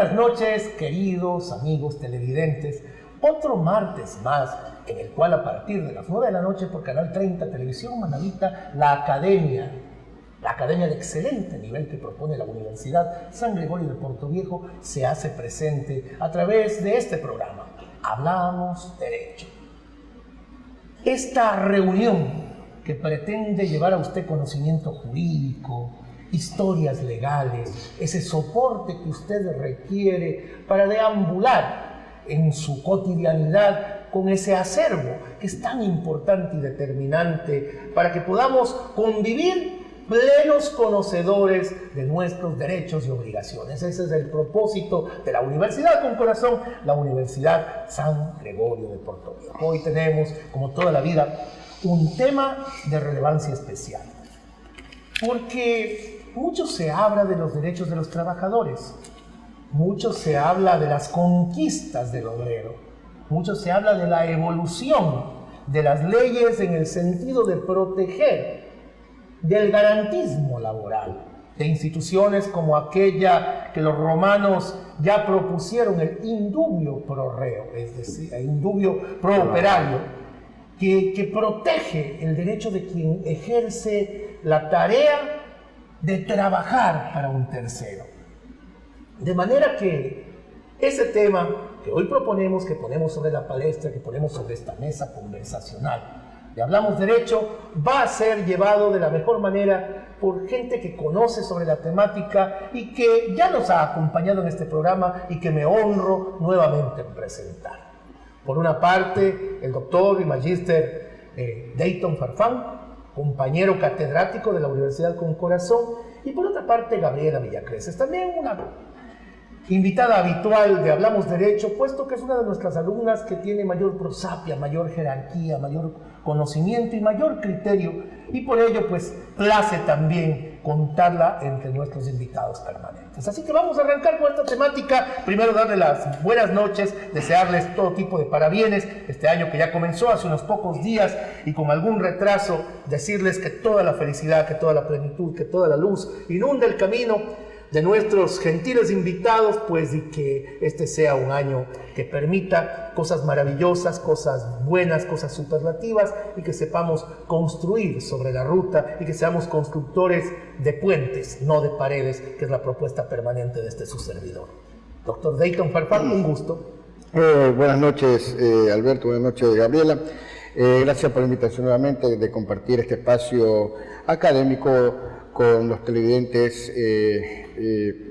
buenas noches, queridos amigos televidentes. Otro martes más, en el cual a partir de las 9 de la noche por Canal 30 Televisión Manavita, la academia de excelente nivel que propone la Universidad San Gregorio de Portoviejo, se hace presente a través de este programa. Hablamos Derecho. Esta reunión que pretende llevar a usted conocimiento jurídico, historias legales, ese soporte que usted requiere para deambular en su cotidianidad con ese acervo que es tan importante y determinante para que podamos convivir plenos conocedores de nuestros derechos y obligaciones. Ese es el propósito de la Universidad con Corazón, la Universidad San Gregorio de Portoviejo. Hoy tenemos, como toda la vida, un tema de relevancia especial, porque mucho se habla de los derechos de los trabajadores, mucho se habla de las conquistas del obrero, mucho se habla de la evolución de las leyes en el sentido de proteger del garantismo laboral, de instituciones como aquella que los romanos ya propusieron, el indubio pro reo, es decir, el indubio pro operario, que protege el derecho de quien ejerce la tarea de trabajar para un tercero. De manera que ese tema que hoy proponemos, que ponemos sobre la palestra, que ponemos sobre esta mesa conversacional, de Hablamos Derecho, va a ser llevado de la mejor manera por gente que conoce sobre la temática y que ya nos ha acompañado en este programa y que me honro nuevamente en presentar. Por una parte, el doctor y magíster Dayton Farfán, compañero catedrático de la Universidad con Corazón, y por otra parte, Gabriela Villacreces, también una invitada habitual de Hablamos Derecho, puesto que es una de nuestras alumnas que tiene mayor prosapia, mayor jerarquía, mayor conocimiento y mayor criterio, y por ello, pues, place también contarla entre nuestros invitados permanentes. Así que vamos a arrancar con esta temática. Primero, darle las buenas noches, desearles todo tipo de parabienes, este año que ya comenzó hace unos pocos días y con algún retraso, decirles que toda la felicidad, que toda la plenitud, que toda la luz inunde el camino de nuestros gentiles invitados, pues, y que este sea un año que permita cosas maravillosas, cosas buenas, cosas superlativas, y que sepamos construir sobre la ruta y que seamos constructores de puentes, no de paredes, que es la propuesta permanente de este su servidor. Doctor Dayton Farfán, un gusto. Buenas noches, Alberto, buenas noches, Gabriela. Gracias por la invitación nuevamente de compartir este espacio académico con los televidentes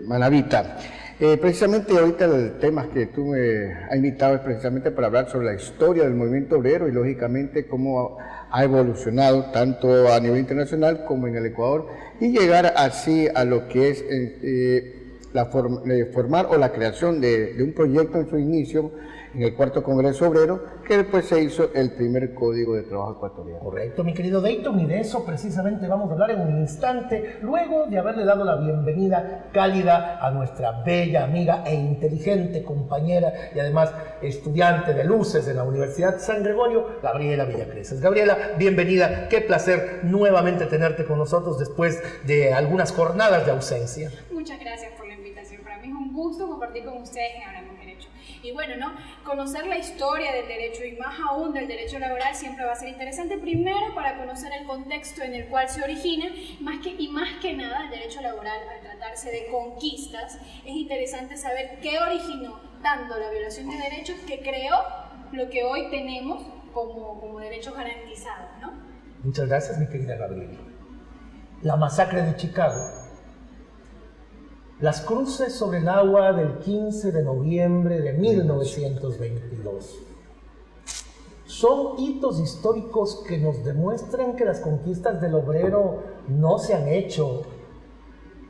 Manavita. Precisamente ahorita el tema que tú me has invitado es precisamente para hablar sobre la historia del movimiento obrero y lógicamente cómo ha evolucionado tanto a nivel internacional como en el Ecuador, y llegar así a lo que es formar o la creación de un proyecto en su inicio en el Cuarto Congreso Obrero, que después se hizo el primer Código de Trabajo ecuatoriano. Correcto, mi querido Dayton, y de eso precisamente vamos a hablar en un instante, luego de haberle dado la bienvenida cálida a nuestra bella amiga e inteligente compañera y además estudiante de luces en la Universidad San Gregorio, Gabriela Villacreces. Gabriela, bienvenida, qué placer nuevamente tenerte con nosotros después de algunas jornadas de ausencia. Muchas gracias por la invitación, para mí es un gusto compartir con ustedes en Hablamos Derecho. Y bueno, ¿no? Conocer la historia del derecho y más aún del derecho laboral siempre va a ser interesante. Primero, para conocer el contexto en el cual se origina, más que nada el derecho laboral, al tratarse de conquistas, es interesante saber qué originó tanto la violación de derechos que creó lo que hoy tenemos como derechos garantizados, ¿no? Muchas gracias, mi querida Gabriela. La masacre de Chicago. Las cruces sobre el agua del 15 de noviembre de 1922 son hitos históricos que nos demuestran que las conquistas del obrero no se han hecho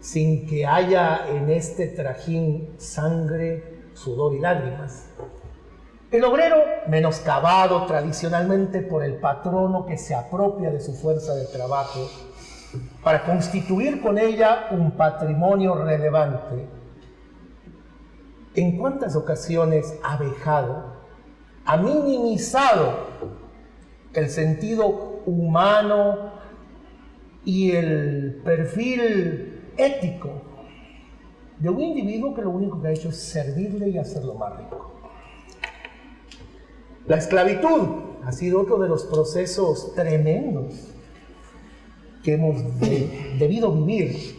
sin que haya en este trajín sangre, sudor y lágrimas. El obrero, menoscabado tradicionalmente por el patrono que se apropia de su fuerza de trabajo, para constituir con ella un patrimonio relevante, ¿en cuántas ocasiones ha vejado, ha minimizado el sentido humano, y el perfil ético de un individuo que lo único que ha hecho es servirle y hacerlo más rico. La esclavitud ha sido otro de los procesos tremendos que hemos debido vivir,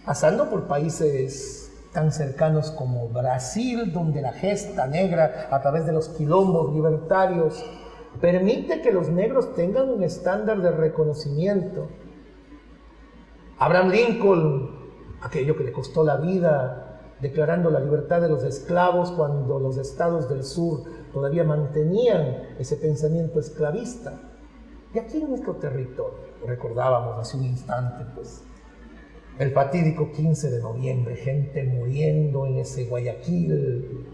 pasando por países tan cercanos como Brasil, donde la gesta negra, a través de los quilombos libertarios, permite que los negros tengan un estándar de reconocimiento. Abraham Lincoln, aquello que le costó la vida, declarando la libertad de los esclavos cuando los estados del sur todavía mantenían ese pensamiento esclavista. Y aquí en nuestro territorio, recordábamos hace un instante, pues, el fatídico 15 de noviembre, gente muriendo en ese Guayaquil,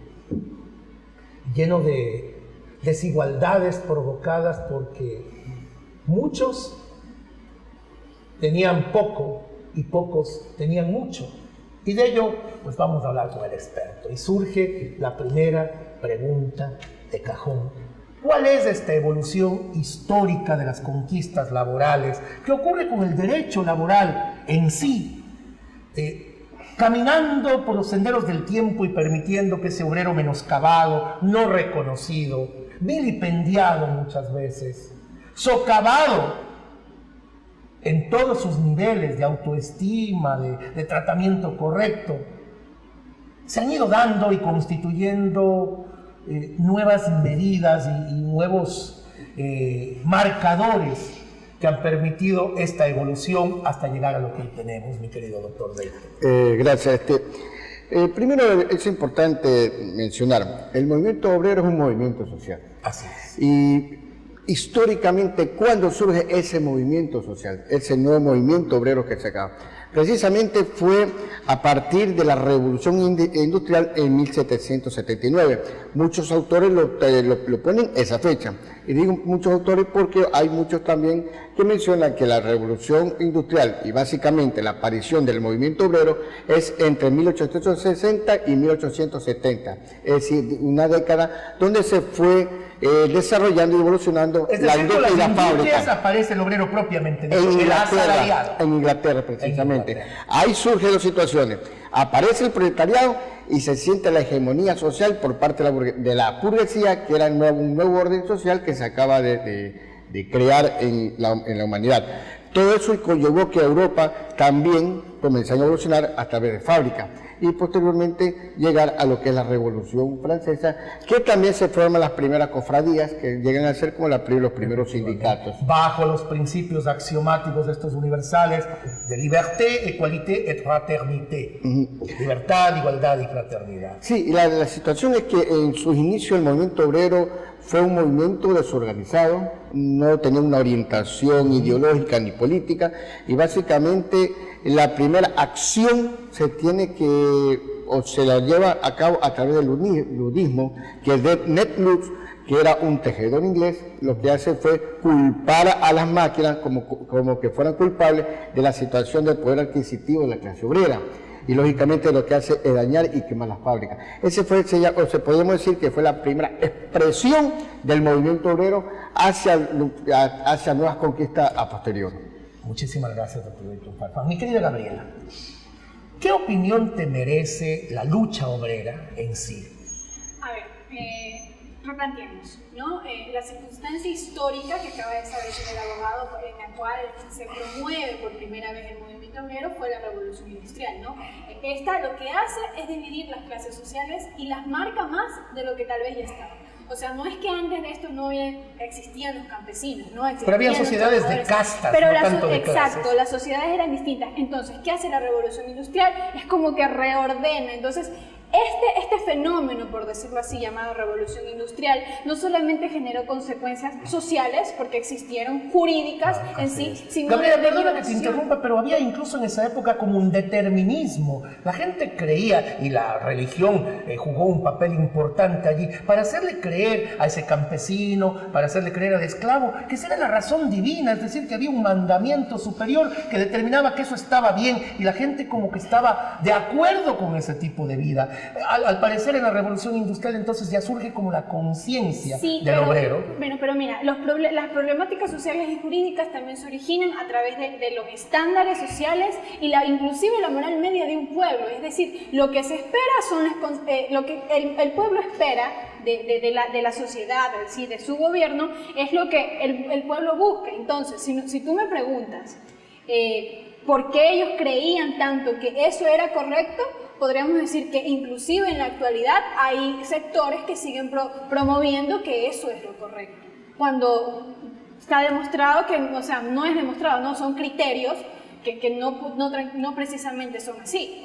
lleno de desigualdades provocadas porque muchos tenían poco y pocos tenían mucho. Y de ello, pues vamos a hablar con el experto. Y surge la primera pregunta de cajón. ¿Cuál es esta evolución histórica de las conquistas laborales? ¿Qué ocurre con el derecho laboral en sí? Caminando por los senderos del tiempo y permitiendo que ese obrero menoscabado, no reconocido, vilipendiado muchas veces, socavado en todos sus niveles de autoestima, de tratamiento correcto, se han ido dando y constituyendo nuevas medidas y nuevos marcadores que han permitido esta evolución hasta llegar a lo que hoy tenemos, mi querido doctor Deito. Gracias. Primero es importante mencionar, el movimiento obrero es un movimiento social. Así es. Y históricamente, ¿cuándo surge ese movimiento social, ese nuevo movimiento obrero que se acaba? Precisamente fue a partir de la Revolución Industrial en 1779. Muchos autores lo ponen esa fecha. Y digo muchos autores porque hay muchos también que mencionan que la Revolución Industrial y básicamente la aparición del movimiento obrero es entre 1860 y 1870. Es decir, una década donde se fue desarrollando y evolucionando la industria y la fábrica. Aparece el obrero propiamente dicho, en Inglaterra precisamente. Ahí surgen dos situaciones. Aparece el proletariado y se siente la hegemonía social por parte de la burguesía, que era un nuevo orden social que se acaba de crear en la humanidad. Todo eso conllevó que Europa también comenzó a evolucionar a través de fábricas y posteriormente llegar a lo que es la Revolución Francesa, que también se forman las primeras cofradías que llegan a ser como los primeros sindicatos. Bajo los principios axiomáticos de estos universales de liberté, égalité et fraternité. Libertad, igualdad y fraternidad. Sí, y la situación es que en sus inicios el movimiento obrero fue un movimiento desorganizado, no tenía una orientación ideológica ni política y básicamente la primera acción se la lleva a cabo a través del ludismo, que Ned Lutz, que era un tejedor inglés, lo que hace fue culpar a las máquinas como que fueran culpables de la situación del poder adquisitivo de la clase obrera. Y lógicamente lo que hace es dañar y quemar las fábricas. Podemos decir que fue la primera expresión del movimiento obrero hacia nuevas conquistas a posterior. Muchísimas gracias, doctor Víctor Farfán. Mi querida Gabriela, ¿qué opinión te merece la lucha obrera en sí? A ver, replanteemos, ¿no? La circunstancia histórica que acaba de establecer el abogado, en la cual se promueve por primera vez el movimiento obrero, fue la Revolución Industrial, ¿no? Esta lo que hace es dividir las clases sociales y las marca más de lo que tal vez ya estaba. O sea, no es que antes de esto no existían los campesinos, ¿no? Pero había sociedades de castas, pero no tanto de clases. Exacto, las sociedades eran distintas. Entonces, ¿qué hace la Revolución Industrial? Es como que reordena. Entonces, este fenómeno, por decirlo así, llamado Revolución Industrial, no solamente generó consecuencias sociales, porque existieron jurídicas en sí, sino Gabriela, perdona que te interrumpa, pero había incluso en esa época como un determinismo. La gente creía, y la religión jugó un papel importante allí, para hacerle creer a ese campesino, para hacerle creer al esclavo, que esa era la razón divina, es decir, que había un mandamiento superior que determinaba que eso estaba bien, y la gente como que estaba de acuerdo con ese tipo de vida. Al parecer en la Revolución Industrial entonces ya surge como la conciencia del obrero. Pero mira, las problemáticas sociales y jurídicas también se originan a través de los estándares sociales y inclusive la moral media de un pueblo. Es decir, lo que se espera lo que el pueblo espera de la sociedad, ¿sí? De su gobierno, es lo que el pueblo busca. Entonces, si tú me preguntas por qué ellos creían tanto que eso era correcto, podríamos decir que inclusive en la actualidad hay sectores que siguen promoviendo que eso es lo correcto, cuando está demostrado que, o sea, no es demostrado, no son criterios que no precisamente son así.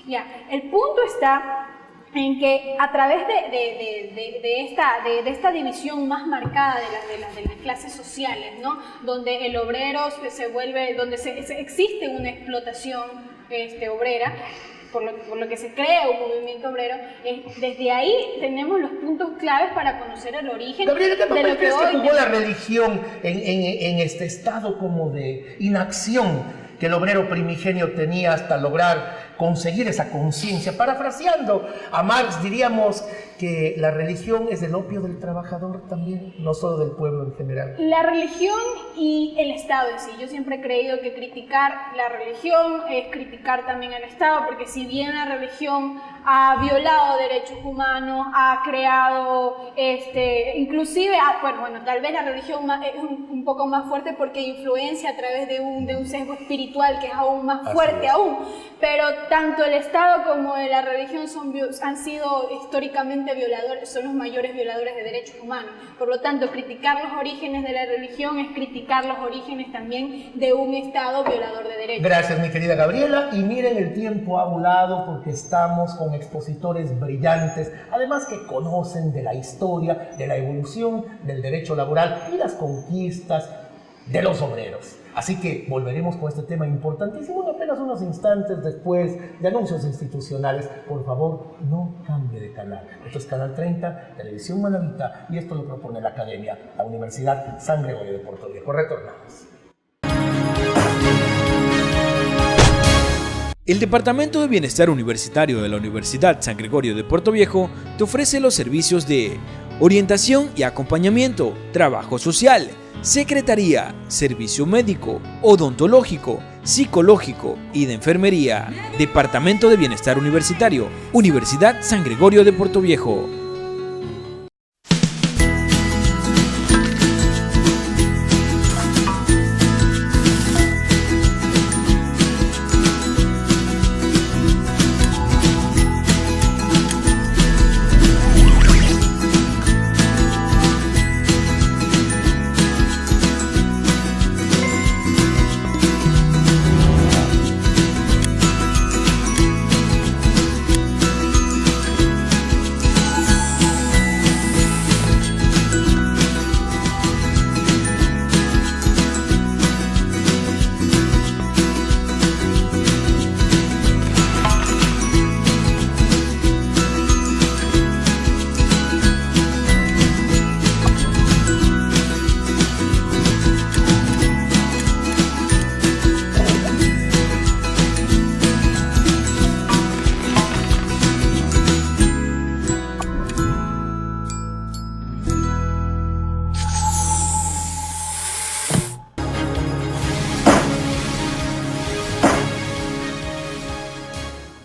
Ya, el punto está en que a través de esta división más marcada de las clases sociales, ¿no? Donde el obrero se vuelve, donde existe una explotación obrera, por lo que se crea un movimiento obrero, desde ahí tenemos los puntos claves para conocer el origen Gabriela, de lo que hoy jugó la religión en este estado como de inacción que el obrero primigenio tenía hasta lograr conseguir esa conciencia? Parafraseando a Marx, diríamos que la religión es el opio del trabajador también, no solo del pueblo en general. La religión y el Estado en sí. Yo siempre he creído que criticar la religión es criticar también al Estado, porque si bien la religión ha violado derechos humanos, ha creado, inclusive, bueno, tal vez la religión es un poco más fuerte porque influencia a través de un sesgo espiritual que es aún más fuerte aún, pero tanto el Estado como la religión han sido históricamente violadores, son los mayores violadores de derechos humanos. Por lo tanto, criticar los orígenes de la religión es criticar los orígenes también de un Estado violador de derechos. Gracias, mi querida Gabriela. Y miren, el tiempo ha volado porque estamos con expositores brillantes, además que conocen de la historia, de la evolución del derecho laboral y las conquistas de los obreros. Así que volveremos con este tema importantísimo en apenas unos instantes después de anuncios institucionales. Por favor, no cambie de canal. Esto es Canal 30, Televisión Manavita, y esto lo propone la Academia, la Universidad San Gregorio de Puerto Viejo. Retornamos. El Departamento de Bienestar Universitario de la Universidad San Gregorio de Puerto Viejo te ofrece los servicios de orientación y acompañamiento, trabajo social, secretaría, servicio médico, odontológico, psicológico y de enfermería. Departamento de Bienestar Universitario, Universidad San Gregorio de Puerto Viejo.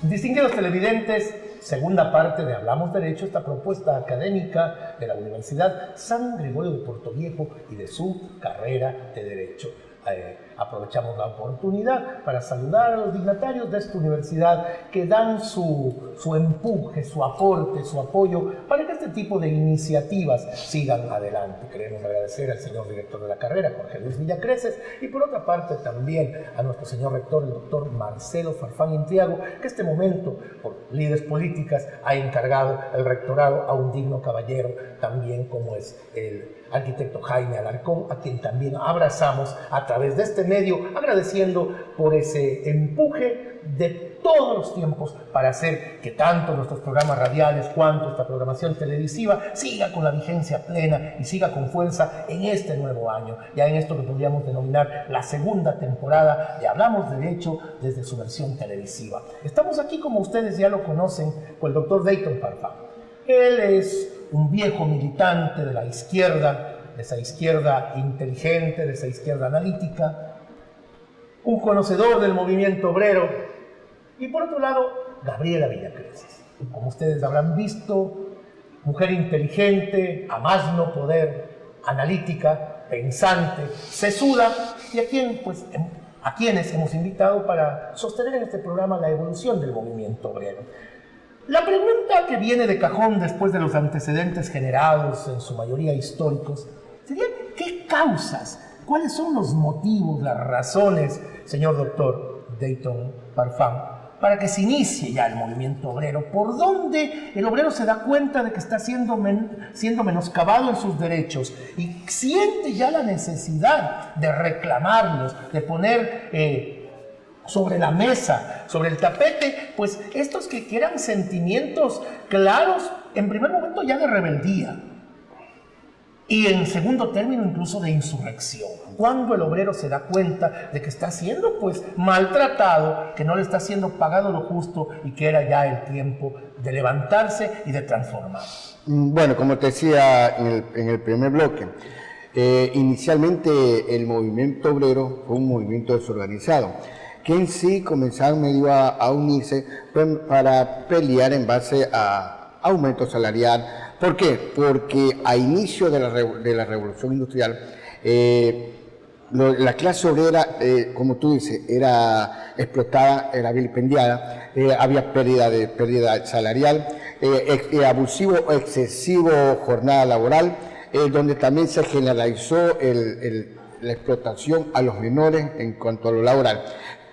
Distinguidos televidentes, segunda parte de Hablamos Derecho, esta propuesta académica de la Universidad San Gregorio de Puerto Viejo y de su carrera de Derecho. Aprovechamos la oportunidad para saludar a los dignatarios de esta universidad que dan su empuje, su aporte, su apoyo para que este tipo de iniciativas sigan adelante. Queremos agradecer al señor director de la carrera, Jorge Luis Villacreces, y por otra parte también a nuestro señor rector, el doctor Marcelo Farfán Intriago, que este momento, por lides políticas, ha encargado el rectorado a un digno caballero, también como es el arquitecto Jaime Alarcón, a quien también abrazamos a través de este medio, agradeciendo por ese empuje de todos los tiempos para hacer que tanto nuestros programas radiales cuanto esta programación televisiva siga con la vigencia plena y siga con fuerza en este nuevo año, ya en esto que podríamos denominar la segunda temporada de Hablamos Derecho desde su versión televisiva. Estamos aquí, como ustedes ya lo conocen, con el doctor Dayton Farfán. Él es un viejo militante de la izquierda, de esa izquierda inteligente, de esa izquierda analítica, un conocedor del movimiento obrero, y por otro lado, Gabriela Villacreces. Como ustedes habrán visto, mujer inteligente, a más no poder, analítica, pensante, sesuda, y a quienes hemos invitado para sostener en este programa la evolución del movimiento obrero. La pregunta que viene de cajón después de los antecedentes generados, en su mayoría históricos, sería: ¿qué causas? ¿Cuáles son los motivos, las razones, señor doctor Dayton Farfán, para que se inicie ya el movimiento obrero? ¿Por dónde el obrero se da cuenta de que está siendo menoscabado en sus derechos y siente ya la necesidad de reclamarlos, de poner sobre la mesa, sobre el tapete, pues estos que eran sentimientos claros, en primer momento ya de rebeldía, y en segundo término incluso de insurrección? Cuando el obrero se da cuenta de que está siendo maltratado, que no le está siendo pagado lo justo y que era ya el tiempo de levantarse y de transformar. Bueno, como te decía en el primer bloque, inicialmente el movimiento obrero fue un movimiento desorganizado, que en sí comenzaron medio a unirse para pelear en base a aumento salarial. ¿Por qué? Porque a inicio de la revolución industrial, la clase obrera, como tú dices, era explotada, era vilipendiada, había pérdida salarial, abusivo o excesivo jornada laboral, donde también se generalizó la explotación a los menores en cuanto a lo laboral.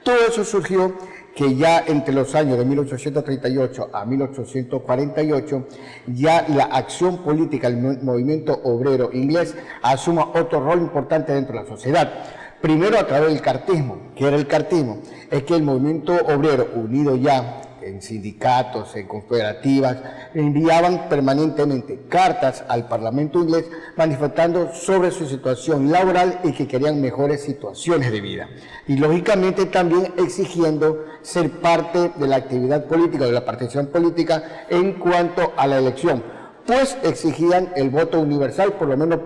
Todo eso surgió que ya entre los años de 1838 a 1848, ya la acción política del movimiento obrero inglés asuma otro rol importante dentro de la sociedad. Primero a través del cartismo. ¿Qué era el cartismo? Es que el movimiento obrero, unido ya en sindicatos, en cooperativas, enviaban permanentemente cartas al Parlamento inglés manifestando sobre su situación laboral y que querían mejores situaciones de vida. Y lógicamente también exigiendo ser parte de la actividad política, de la participación política en cuanto a la elección, pues exigían el voto universal, por lo menos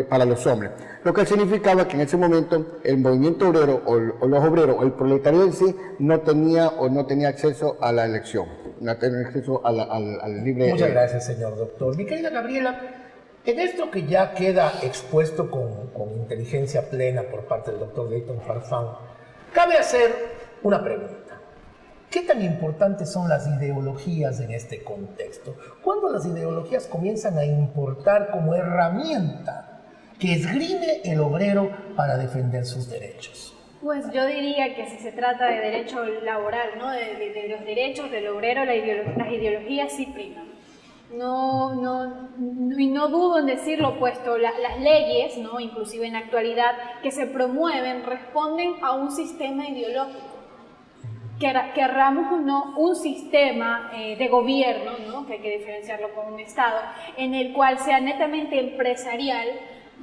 para los hombres. Lo que significaba que en ese momento el movimiento obrero o los obreros o el proletariado en sí no tenía acceso a la elección, no tenía acceso al libre... Muchas gracias, señor doctor. Mi querida Gabriela, en esto que ya queda expuesto con inteligencia plena por parte del doctor Dayton Farfán, cabe hacer una pregunta. ¿Qué tan importantes son las ideologías en este contexto? ¿Cuándo las ideologías comienzan a importar como herramienta que esgrime el obrero para defender sus derechos? Pues yo diría que si se trata de derecho laboral, ¿no? de los derechos del obrero, las ideologías sí priman. Y no dudo en decir lo opuesto. Las leyes, ¿no? Inclusive en la actualidad, que se promueven, responden a un sistema ideológico. Querramos o no, un sistema de gobierno, ¿no? Que hay que diferenciarlo con un Estado, en el cual sea netamente empresarial,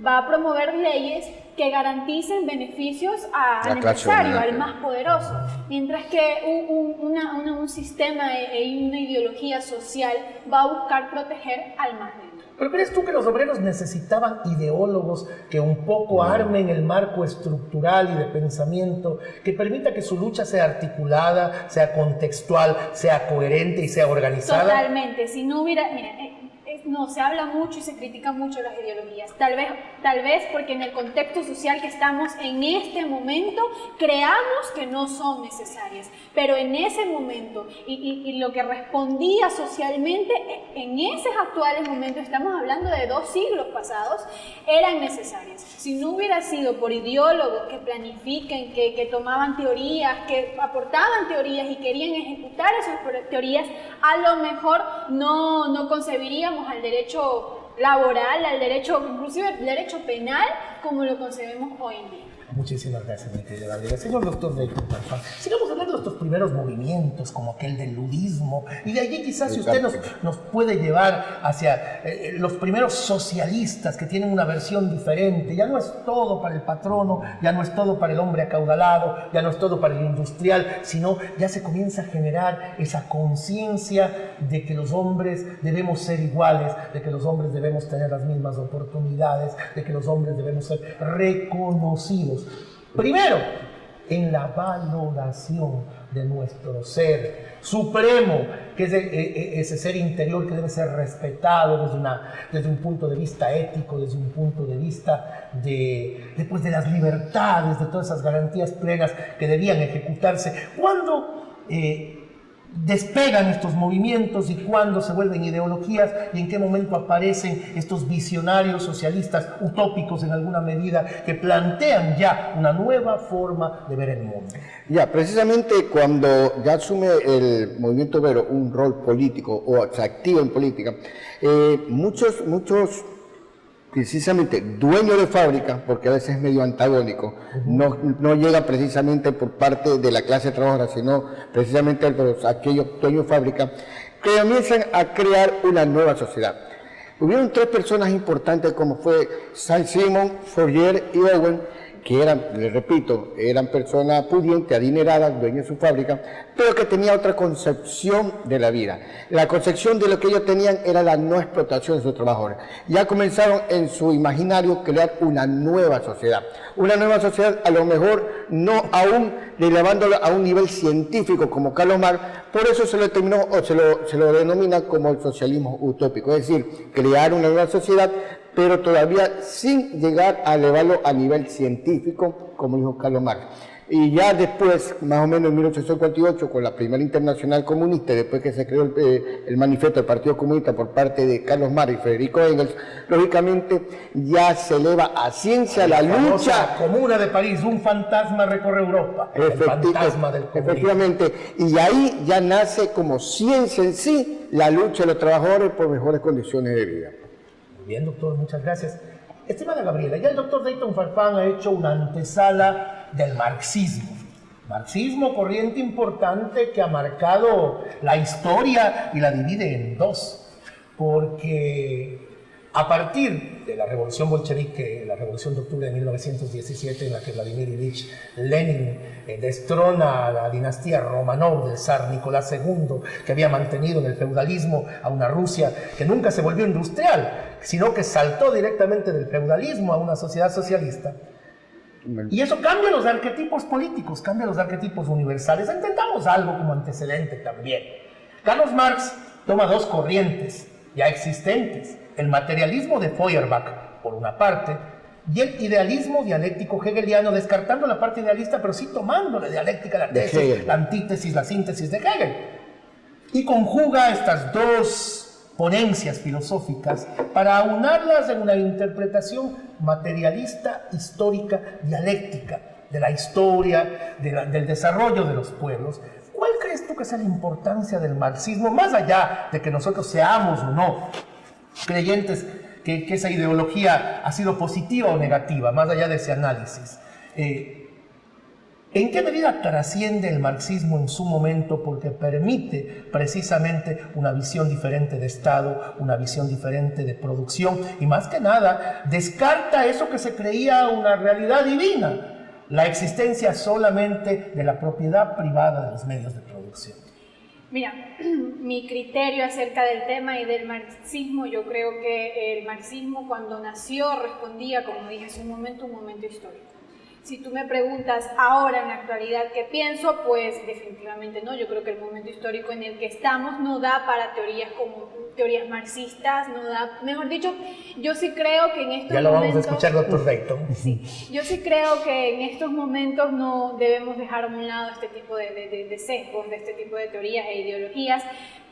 va a promover leyes que garanticen beneficios al empresario, al más poderoso, mientras que un sistema y una ideología social va a buscar proteger al más débil. ¿Pero crees tú que los obreros necesitaban ideólogos que un poco armen el marco estructural y de pensamiento que permita que su lucha sea articulada, sea contextual, sea coherente y sea organizada? Totalmente. Si no hubiera... Mira, no, se habla mucho y se critican mucho las ideologías. Tal vez porque en el contexto social que estamos en este momento creamos que no son necesarias. Pero en ese momento y lo que respondía socialmente en esos actuales momentos, estamos hablando de 2 siglos pasados, eran necesarias. Si no hubiera sido por ideólogos que planifiquen, que tomaban teorías, que aportaban teorías y querían ejecutar esas teorías, a lo mejor no concebiríamos al derecho laboral, al derecho, inclusive al derecho penal, como lo concebemos hoy en día. Muchísimas gracias, mi querida Gabriela. Señor doctor Dayton Farfán, sigamos hablando de estos primeros movimientos, como aquel del ludismo, y de allí quizás si usted nos puede llevar hacia los primeros socialistas que tienen una versión diferente. Ya no es todo para el patrono, ya no es todo para el hombre acaudalado, ya no es todo para el industrial, sino ya se comienza a generar esa conciencia de que los hombres debemos ser iguales, de que los hombres debemos tener las mismas oportunidades, de que los hombres debemos ser reconocidos. Primero, en la valoración de nuestro ser supremo, que es ese ser interior que debe ser respetado desde un punto de vista ético, desde un punto de vista de las libertades, de todas esas garantías plenas que debían ejecutarse. ¿Cuándo despegan estos movimientos y cuándo se vuelven ideologías y en qué momento aparecen estos visionarios socialistas utópicos en alguna medida que plantean ya una nueva forma de ver el mundo? Ya, precisamente cuando ya asume el movimiento obrero un rol político o se activa en política, muchos precisamente dueño de fábrica, porque a veces es medio antagónico, no llega precisamente por parte de la clase trabajadora, sino precisamente aquellos dueños de fábrica, que comienzan a crear una nueva sociedad. Hubieron tres personas importantes como fue Saint-Simon, Fourier y Owen, que eran, les repito, eran personas pudientes, adineradas, dueños de su fábrica, pero que tenían otra concepción de la vida. La concepción de lo que ellos tenían era la no explotación de sus trabajadores. Ya comenzaron en su imaginario a crear una nueva sociedad. Una nueva sociedad, a lo mejor no aún elevándolo a un nivel científico como Carlos Marx, por eso se lo determinó o se lo denomina como el socialismo utópico, es decir, crear una nueva sociedad, pero todavía sin llegar a elevarlo a nivel científico, como dijo Carlos Marx. Y ya después, más o menos en 1848, con la primera internacional comunista, después que se creó el manifiesto del Partido Comunista por parte de Carlos Marx y Federico Engels, lógicamente ya se eleva a ciencia la lucha. Comuna de París, un fantasma recorre Europa, el fantasma del comunismo. Efectivamente, y ahí ya nace como ciencia en sí la lucha de los trabajadores por mejores condiciones de vida. Bien, doctor, muchas gracias. Estimada Gabriela, ya el doctor Dayton Farfán ha hecho una antesala del marxismo. Marxismo, corriente importante que ha marcado la historia y la divide en dos. Porque a partir de la revolución bolchevique, la revolución de octubre de 1917, en la que Vladimir Ilich Lenin destrona a la dinastía Romanov del zar Nicolás II, que había mantenido en el feudalismo a una Rusia que nunca se volvió industrial, sino que saltó directamente del feudalismo a una sociedad socialista. Y eso cambia los arquetipos políticos, cambia los arquetipos universales. Intentamos algo como antecedente también. Carlos Marx toma dos corrientes ya existentes: el materialismo de Feuerbach, por una parte, y el idealismo dialéctico hegeliano, descartando la parte idealista, pero sí tomando la dialéctica, la tesis, la antítesis, la síntesis de Hegel. Y conjuga estas dos ponencias filosóficas para aunarlas en una interpretación materialista, histórica, dialéctica de la historia, del desarrollo de los pueblos. ¿Cuál crees tú que sea la importancia del marxismo, más allá de que nosotros seamos o no creyentes que esa ideología ha sido positiva o negativa, más allá de ese análisis? ¿En qué medida trasciende el marxismo en su momento porque permite precisamente una visión diferente de Estado, una visión diferente de producción y más que nada descarta eso que se creía una realidad divina, la existencia solamente de la propiedad privada de los medios de producción? Mira, mi criterio acerca del tema y del marxismo, yo creo que el marxismo cuando nació respondía, como dije hace un momento histórico. Si tú me preguntas ahora en la actualidad qué pienso, pues definitivamente no. Yo creo que el momento histórico en el que estamos no da para teorías como teorías marxistas, no da, mejor dicho, yo sí creo que en estos momentos... Ya lo vamos a escuchar, doctor Dayton. Sí, yo sí creo que en estos momentos no debemos dejar a un lado este tipo de sesgos, de este tipo de teorías e ideologías,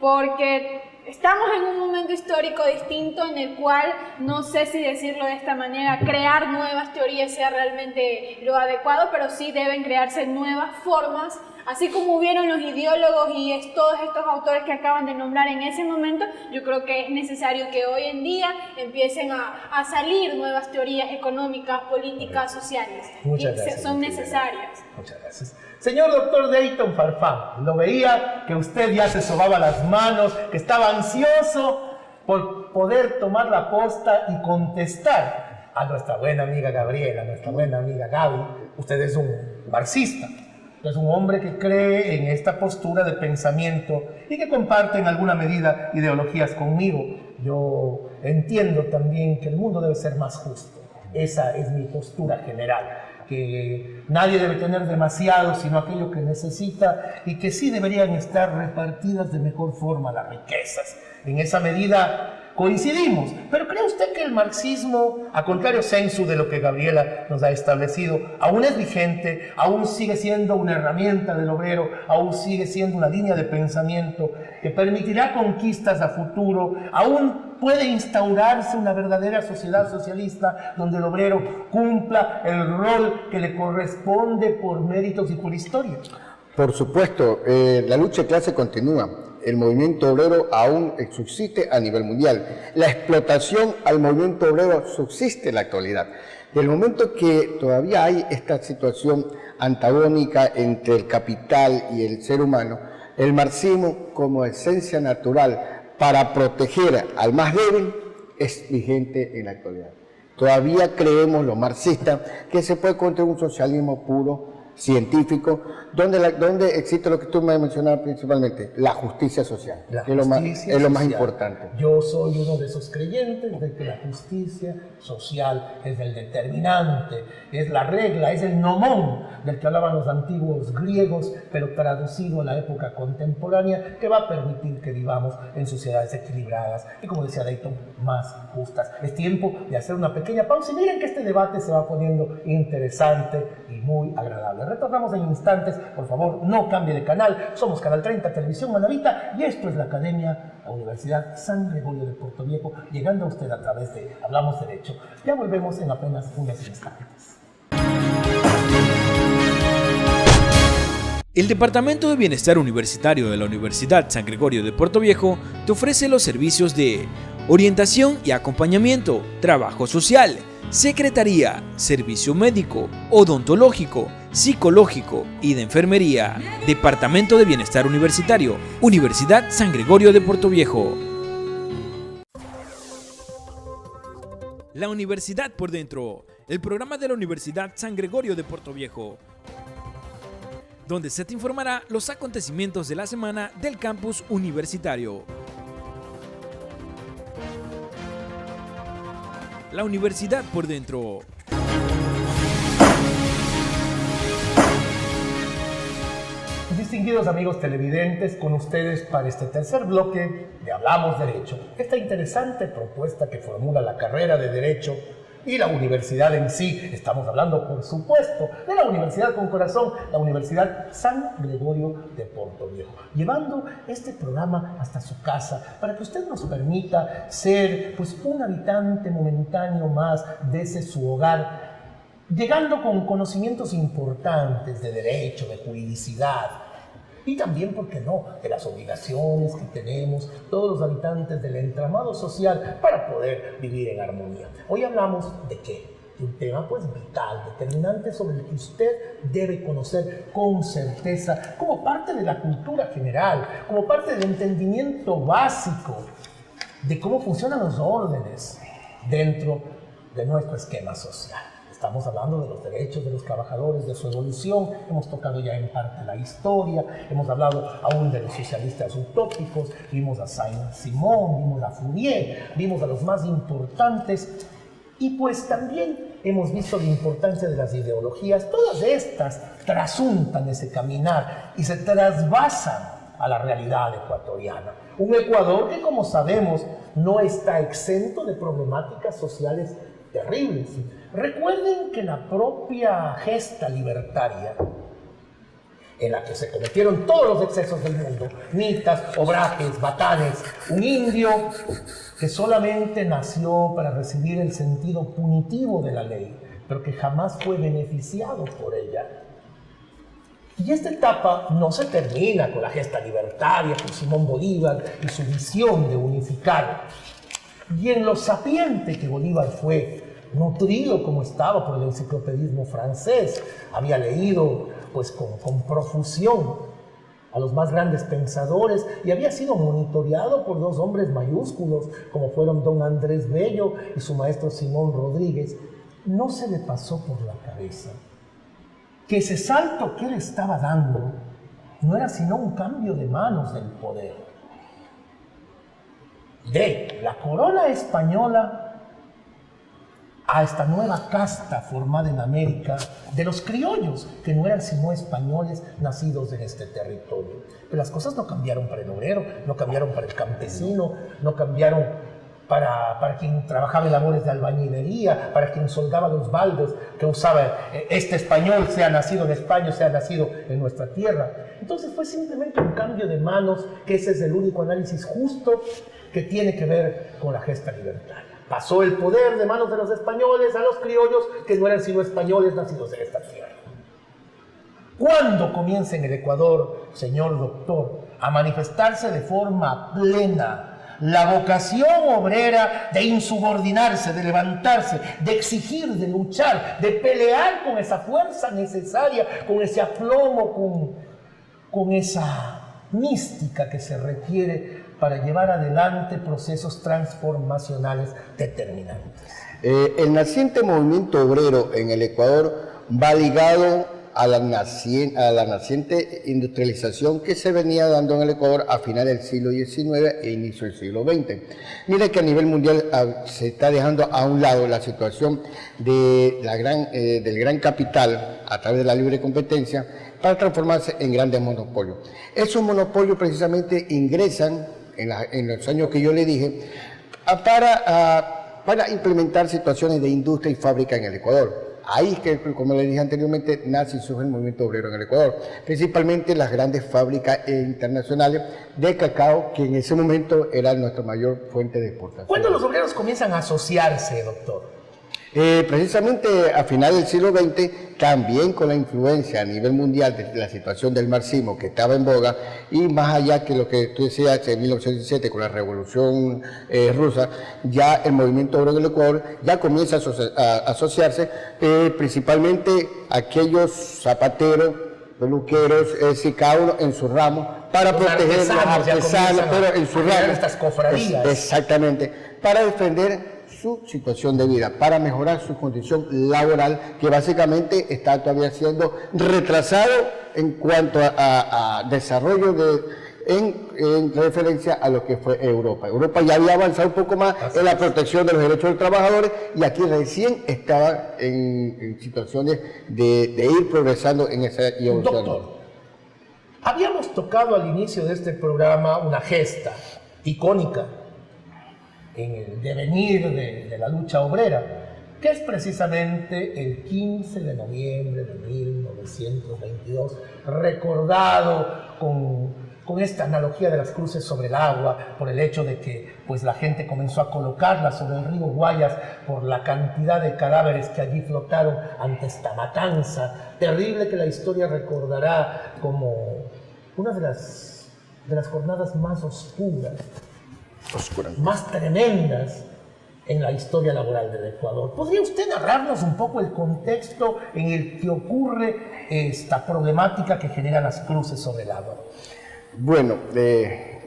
porque estamos en un momento histórico distinto en el cual, no sé si decirlo de esta manera, crear nuevas teorías sea realmente lo adecuado, pero sí deben crearse nuevas formas Así como hubieron los ideólogos y todos estos autores que acaban de nombrar en ese momento, yo creo que es necesario que hoy en día empiecen a salir nuevas teorías económicas, políticas, sociales. Muchas gracias. Son necesarias. Muchas gracias. Señor doctor Dayton Farfán, lo veía que usted ya se sobaba las manos, que estaba ansioso por poder tomar la posta y contestar a nuestra buena amiga Gabriela, a nuestra buena amiga Gaby. Usted es un marxista, es un hombre que cree en esta postura de pensamiento y que comparte en alguna medida ideologías conmigo. Yo entiendo también que el mundo debe ser más justo. Esa es mi postura general, que nadie debe tener demasiado, sino aquello que necesita, y que sí deberían estar repartidas de mejor forma las riquezas. En esa medida coincidimos, pero ¿cree usted que el marxismo, a contrario sensu de lo que Gabriela nos ha establecido, aún es vigente, aún sigue siendo una herramienta del obrero, aún sigue siendo una línea de pensamiento que permitirá conquistas a futuro, aún puede instaurarse una verdadera sociedad socialista donde el obrero cumpla el rol que le corresponde por méritos y por historia? Por supuesto, la lucha de clase continúa. El movimiento obrero aún subsiste a nivel mundial. La explotación al movimiento obrero subsiste en la actualidad. Y el momento que todavía hay esta situación antagónica entre el capital y el ser humano, el marxismo como esencia natural para proteger al más débil es vigente en la actualidad. Todavía creemos los marxistas que se puede construir un socialismo puro, científico, donde existe lo que tú me mencionabas principalmente, la justicia social, que es lo más importante. Yo soy uno de esos creyentes de que la justicia social es el determinante, es la regla, es el nomón del que hablaban los antiguos griegos, pero traducido a la época contemporánea, que va a permitir que vivamos en sociedades equilibradas y, como decía Dayton, más justas. Es tiempo de hacer una pequeña pausa y miren que este debate se va poniendo interesante y muy agradable. Retornamos en instantes, por favor, no cambie de canal. Somos Canal 30, Televisión Manavita, y esto es la Academia, la Universidad San Gregorio de Puerto Viejo, llegando a usted a través de Hablamos Derecho. Ya volvemos en apenas unos instantes. El Departamento de Bienestar Universitario de la Universidad San Gregorio de Puerto Viejo te ofrece los servicios de orientación y acompañamiento, trabajo social, secretaría, servicio médico, odontológico, psicológico y de enfermería. Departamento de Bienestar Universitario, Universidad San Gregorio de Puerto Viejo. La Universidad por Dentro, el programa de la Universidad San Gregorio de Puerto Viejo, donde se te informará los acontecimientos de la semana del campus universitario. La Universidad por Dentro. Distinguidos amigos televidentes, con ustedes para este tercer bloque de Hablamos Derecho. Esta interesante propuesta que formula la carrera de Derecho y la universidad en sí. Estamos hablando, por supuesto, de la Universidad con Corazón, la Universidad San Gregorio de Puerto Viejo, llevando este programa hasta su casa para que usted nos permita ser pues un habitante momentáneo más de ese su hogar, llegando con conocimientos importantes de derecho, de juridicidad, y también, ¿por qué no?, de las obligaciones que tenemos todos los habitantes del entramado social para poder vivir en armonía. Hoy hablamos de qué? De un tema pues vital, determinante, sobre el que usted debe conocer con certeza como parte de la cultura general, como parte del entendimiento básico de cómo funcionan los órdenes dentro de nuestro esquema social. Estamos hablando de los derechos de los trabajadores, de su evolución. Hemos tocado ya en parte la historia, hemos hablado aún de los socialistas utópicos, vimos a Saint-Simon, vimos a Fourier, vimos a los más importantes, y pues también hemos visto la importancia de las ideologías. Todas estas trasuntan ese caminar y se trasvasan a la realidad ecuatoriana. Un Ecuador que, como sabemos, no está exento de problemáticas sociales terribles. Recuerden que la propia gesta libertaria, en la que se cometieron todos los excesos del mundo, mitas, obrajes, batanes, un indio que solamente nació para recibir el sentido punitivo de la ley, pero que jamás fue beneficiado por ella. Y esta etapa no se termina con la gesta libertaria, con Simón Bolívar y su visión de unificar. Y en lo sapiente que Bolívar fue, nutrido como estaba por el enciclopedismo francés, había leído pues con profusión a los más grandes pensadores y había sido monitoreado por dos hombres mayúsculos como fueron don Andrés Bello y su maestro Simón Rodríguez, no se le pasó por la cabeza que ese salto que él estaba dando no era sino un cambio de manos del poder. De la corona española a esta nueva casta formada en América de los criollos, que no eran sino españoles nacidos en este territorio. Pero las cosas no cambiaron para el obrero, no cambiaron para el campesino, no cambiaron para quien trabajaba en labores de albañilería, para quien soldaba los baldes, que usaba este español, sea nacido en España, sea nacido en nuestra tierra. Entonces fue simplemente un cambio de manos, que ese es el único análisis justo que tiene que ver con la gesta libertaria. Pasó el poder de manos de los españoles a los criollos, que no eran sino españoles nacidos en esta tierra. ¿Cuándo comienza en el Ecuador, señor doctor, a manifestarse de forma plena la vocación obrera de insubordinarse, de levantarse, de exigir, de luchar, de pelear con esa fuerza necesaria, con ese aplomo, con esa mística que se requiere para llevar adelante procesos transformacionales determinantes? El naciente movimiento obrero en el Ecuador va ligado a la naciente industrialización que se venía dando en el Ecuador a finales del siglo XIX e inicio del siglo XX. Mire que a nivel mundial se está dejando a un lado la situación de del gran capital a través de la libre competencia para transformarse en grandes monopolios. Esos monopolios precisamente ingresan en los años que yo le dije para implementar situaciones de industria y fábrica en el Ecuador. Ahí es que, como le dije anteriormente, nace y surge el movimiento obrero en el Ecuador, principalmente las grandes fábricas internacionales de cacao, que en ese momento era nuestra mayor fuente de exportación. ¿Cuándo los obreros comienzan a asociarse, doctor? Precisamente a finales del siglo XX, también con la influencia a nivel mundial de la situación del marxismo que estaba en boga, y más allá que lo que tú decías en 1917 con la revolución rusa, ya el movimiento obrero del Ecuador ya comienza a asociarse, principalmente aquellos zapateros, peluqueros, cada uno en su ramo, para proteger a los artesanos, pero en su ramo. Estas cofradías. Exactamente, para defender su situación de vida, para mejorar su condición laboral, que básicamente está todavía siendo retrasado en cuanto a desarrollo en referencia a lo que fue Europa. Europa ya había avanzado un poco más en la protección de los derechos de los trabajadores, y aquí recién estaba en situaciones de ir progresando en esa evolución. Doctor, habíamos tocado al inicio de este programa una gesta icónica en el devenir de la lucha obrera, que es precisamente el 15 de noviembre de 1922, recordado con esta analogía de las cruces sobre el agua, por el hecho de que pues, la gente comenzó a colocarlas sobre el río Guayas por la cantidad de cadáveres que allí flotaron ante esta matanza terrible que la historia recordará como una de las jornadas más oscuras, más tremendas en la historia laboral del Ecuador. ¿Podría usted narrarnos un poco el contexto en el que ocurre esta problemática que genera las cruces sobre el agua? Bueno,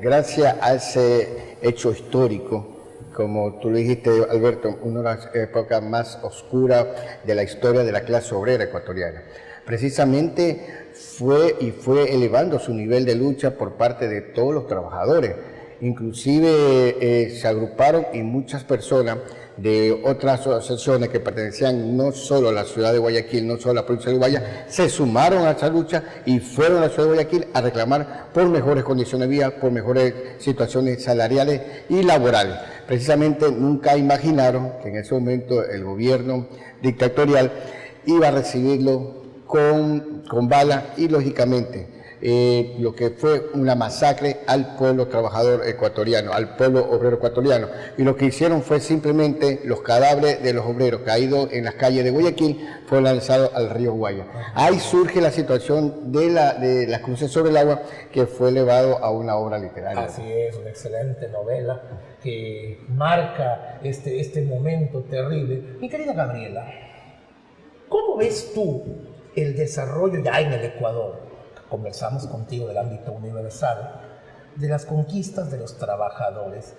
gracias a ese hecho histórico, como tú lo dijiste, Alberto, una de las épocas más oscuras de la historia de la clase obrera ecuatoriana, precisamente fue elevando su nivel de lucha por parte de todos los trabajadores. Inclusive se agruparon y muchas personas de otras asociaciones que pertenecían no solo a la ciudad de Guayaquil, no solo a la provincia de Guayas, se sumaron a esa lucha y fueron a la ciudad de Guayaquil a reclamar por mejores condiciones de vida, por mejores situaciones salariales y laborales. Precisamente nunca imaginaron que en ese momento el gobierno dictatorial iba a recibirlo con bala y lógicamente lo que fue una masacre al pueblo trabajador ecuatoriano, al pueblo obrero ecuatoriano. Y lo que hicieron fue simplemente los cadáveres de los obreros caídos en las calles de Guayaquil fueron lanzados al río Guaya. Ahí surge la situación de las cruces sobre el agua, que fue elevado a una obra literaria. Así es, una excelente novela que marca este momento terrible. Mi querida Gabriela, ¿cómo ves tú el desarrollo ya en el Ecuador? Conversamos contigo del ámbito universal, de las conquistas de los trabajadores.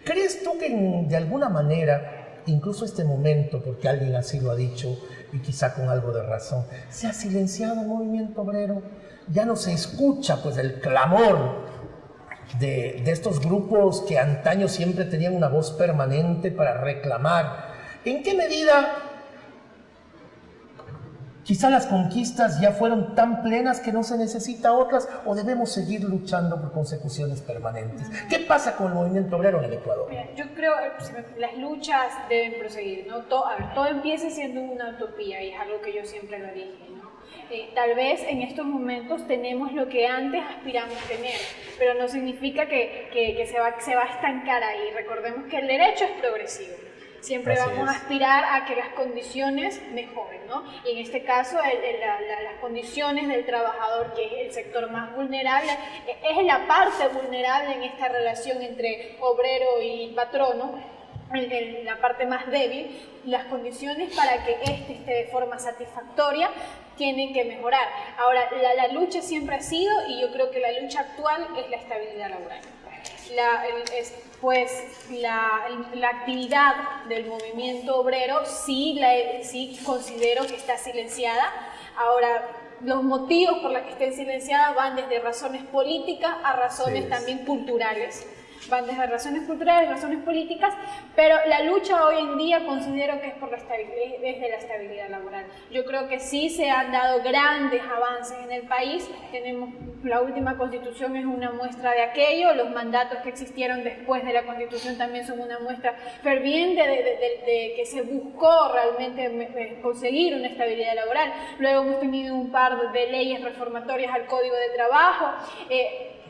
¿Crees tú que de alguna manera, incluso este momento, porque alguien así lo ha dicho y quizá con algo de razón, se ha silenciado el movimiento obrero? Ya no se escucha pues el clamor de estos grupos que antaño siempre tenían una voz permanente para reclamar. ¿En qué medida quizá las conquistas ya fueron tan plenas que no se necesita otras, o debemos seguir luchando por consecuciones permanentes? ¿Qué pasa con el movimiento obrero en el Ecuador? Mira, yo creo que las luchas deben proseguir, ¿no? Todo empieza siendo una utopía y es algo que yo siempre lo dije, ¿no? Tal vez en estos momentos tenemos lo que antes aspiramos a tener, pero no significa que se va a estancar ahí. Recordemos que el derecho es progresivo. Siempre vamos a aspirar a que las condiciones mejoren, ¿no? Y en este caso, las condiciones del trabajador, que es el sector más vulnerable, es la parte vulnerable en esta relación entre obrero y patrono, en la parte más débil. Las condiciones para que esté de forma satisfactoria tienen que mejorar. Ahora, la lucha siempre ha sido, y yo creo que la lucha actual es la estabilidad laboral. La actividad del movimiento obrero sí considero que está silenciada. Ahora, los motivos por los que estén silenciadas van desde razones políticas a razones también culturales. Van desde razones culturales, razones políticas, pero la lucha hoy en día considero que es desde la estabilidad laboral. Yo creo que sí se han dado grandes avances en el país. La última constitución es una muestra de aquello, los mandatos que existieron después de la constitución también son una muestra ferviente de que se buscó realmente conseguir una estabilidad laboral. Luego hemos tenido un par de leyes reformatorias al Código de Trabajo.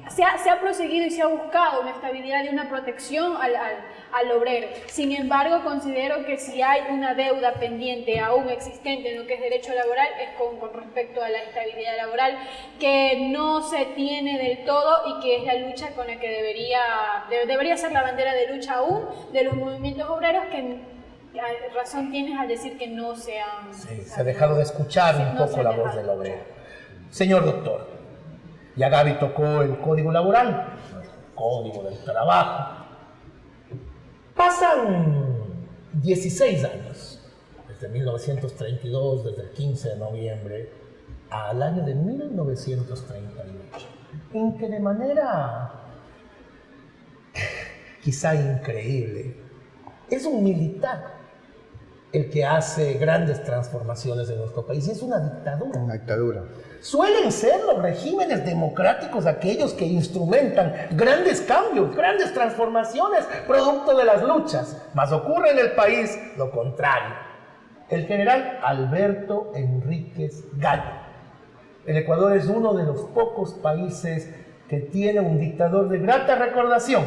Se ha proseguido y se ha buscado una estabilidad y una protección al obrero. Sin embargo, considero que si hay una deuda pendiente aún existente en lo que es derecho laboral, es con respecto a la estabilidad laboral, que no se tiene del todo y que es la lucha con la que debería ser la bandera de lucha aún de los movimientos obreros, que razón tienes al decir que no se han... Sí, se ha dejado de escuchar un poco la voz del obrero. Señor doctor, ya Gaby tocó el Código Laboral, el Código del Trabajo. Pasan 16 años, desde 1932, desde el 15 de noviembre, al año de 1938, en que de manera quizá increíble, es un militar el que hace grandes transformaciones en nuestro país. Es una dictadura. Una dictadura. Suelen ser los regímenes democráticos aquellos que instrumentan grandes cambios, grandes transformaciones, producto de las luchas. Mas ocurre en el país lo contrario. El general Alberto Enríquez Gallo. El Ecuador es uno de los pocos países que tiene un dictador de grata recordación.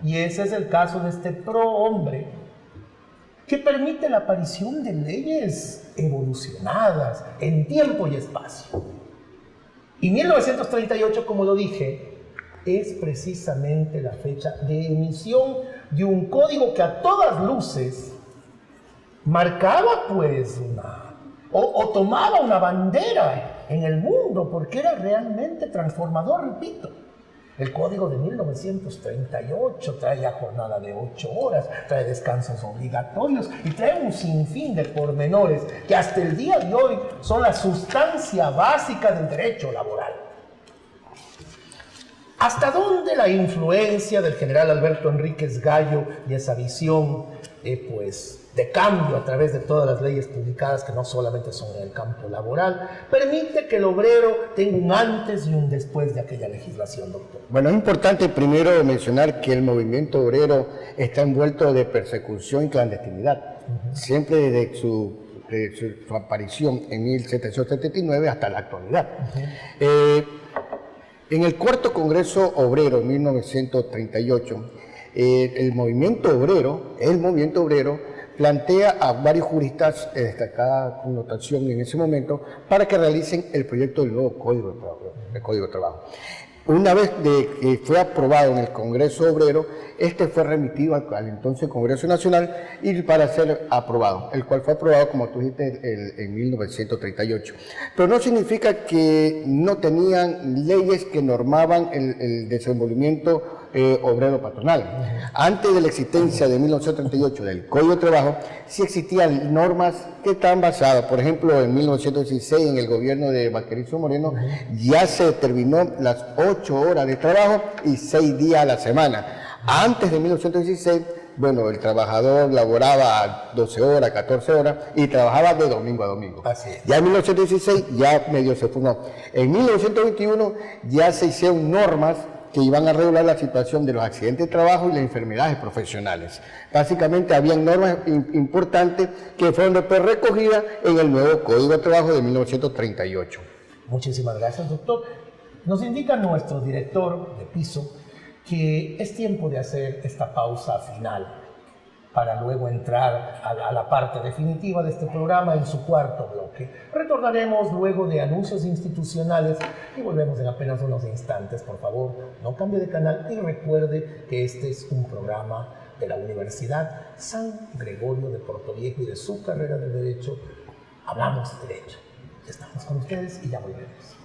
Y ese es el caso de este prohombre, que permite la aparición de leyes evolucionadas en tiempo y espacio. Y 1938, como lo dije, es precisamente la fecha de emisión de un código que a todas luces marcaba pues o tomaba una bandera en el mundo, porque era realmente transformador, repito. El código de 1938 trae ya jornada de 8 horas, trae descansos obligatorios y trae un sinfín de pormenores que hasta el día de hoy son la sustancia básica del derecho laboral. ¿Hasta dónde la influencia del general Alberto Enríquez Gallo y esa visión de cambio a través de todas las leyes publicadas, que no solamente son en el campo laboral, permite que el obrero tenga un antes y un después de aquella legislación, doctor? Bueno, es importante primero mencionar que el movimiento obrero está envuelto de persecución y clandestinidad, siempre desde su aparición en 1779 hasta la actualidad. En el cuarto Congreso Obrero, 1938, el movimiento obrero plantea a varios juristas de destacada connotación en ese momento para que realicen el proyecto del nuevo Código de Trabajo. Una vez que fue aprobado en el Congreso Obrero, este fue remitido al entonces Congreso Nacional y para ser aprobado, el cual fue aprobado, como tú dijiste, en 1938. Pero no significa que no tenían leyes que normaban el desenvolvimiento obrero patronal. Antes de la existencia de 1938 del Código de Trabajo, sí existían normas que estaban basadas, por ejemplo, en 1916, en el gobierno de Baquerizo Moreno, ya se determinó las 8 horas de trabajo y 6 días a la semana. Antes de 1916, bueno, el trabajador laboraba 12 horas, 14 horas y trabajaba de domingo a domingo. Así es. Ya en 1916 ya medio se formó. En 1921 ya se hicieron normas que iban a regular la situación de los accidentes de trabajo y las enfermedades profesionales. Básicamente habían normas importantes que fueron después recogidas en el nuevo Código de Trabajo de 1938. Muchísimas gracias, doctor. Nos indica nuestro director de piso que es tiempo de hacer esta pausa final para luego entrar a la parte definitiva de este programa en su cuarto bloque. Retornaremos luego de anuncios institucionales y volvemos en apenas unos instantes. Por favor, no cambie de canal y recuerde que este es un programa de la Universidad San Gregorio de Puerto Viejo y de su carrera de Derecho. Hablamos de Derecho. Estamos con ustedes y ya volvemos.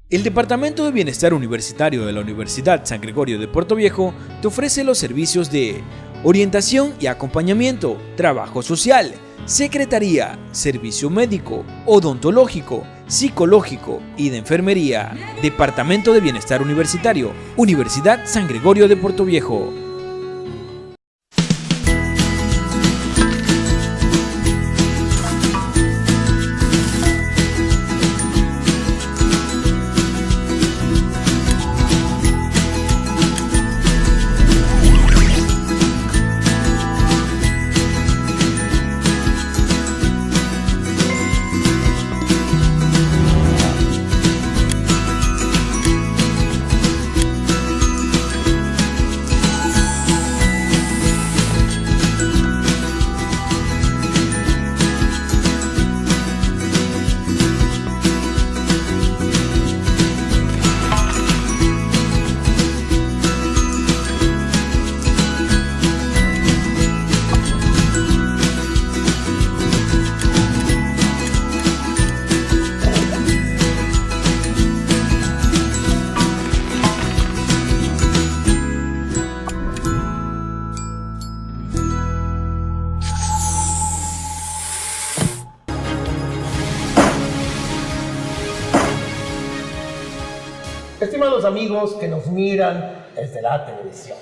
El Departamento de Bienestar Universitario de la Universidad San Gregorio de Puerto Viejo te ofrece los servicios de orientación y acompañamiento, trabajo social, secretaría, servicio médico, odontológico, psicológico y de enfermería. Departamento de Bienestar Universitario, Universidad San Gregorio de Puerto Viejo. Estimados amigos que nos miran desde la televisión,